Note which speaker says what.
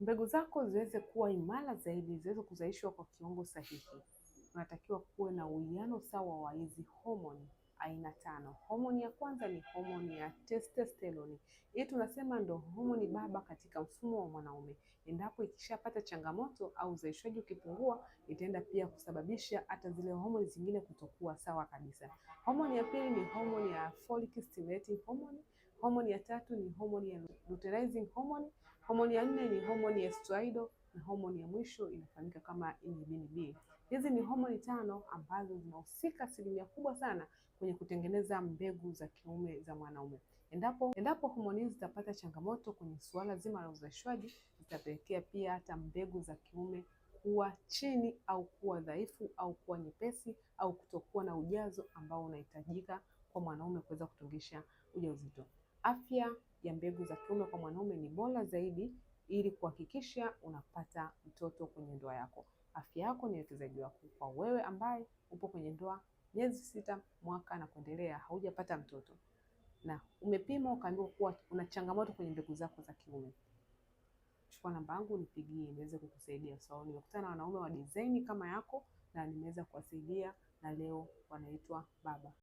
Speaker 1: mbegu zako ziweze kuwa imara zaidi, ziweze kuzalishwa kwa kiwango sahihi, unatakiwa kuwe na uwiano sawa wa hizi homoni aina 5. Homoni ya kwanza ni homoni ya testosterone. Hii tunasema ndo homoni baba katika mfumo wa mwanaume. Endapo ikishapata changamoto au uzalishaji ukipungua, itaenda pia kusababisha hata zile homoni zingine kutokuwa sawa kabisa. Homoni ya pili ni homoni ya follicle stimulating hormone. Homoni ya tatu ni homoni ya luteinizing hormone. Homoni ya nne ni homoni ya steroidal, na homoni ya mwisho inafahamika kama inhibin B. Hizi ni homoni 5 ambazo zinahusika asilimia kubwa sana kwenye kutengeneza mbegu za kiume za mwanaume. Endapo homoni hizi zitapata changamoto kwenye suala zima la uzalishaji, zitapelekea pia hata mbegu za kiume kuwa chini au kuwa dhaifu au kuwa nyepesi au kutokuwa na ujazo ambao unahitajika kwa mwanaume kuweza kutungisha ujauzito. Afya ya mbegu za kiume kwa mwanaume ni bora zaidi ili kuhakikisha unapata mtoto kwenye ndoa yako. Afya yako ni uwekezaji wako. Kwa wewe ambaye upo kwenye ndoa miezi 6, mwaka na kuendelea, haujapata mtoto na umepima ukaambiwa kuwa una changamoto kwenye mbegu zako za kiume, chukua namba yangu nipigie niweze kukusaidia. So nimekutana na wanaume wa design kama yako na nimeweza kuwasaidia, na leo wanaitwa baba.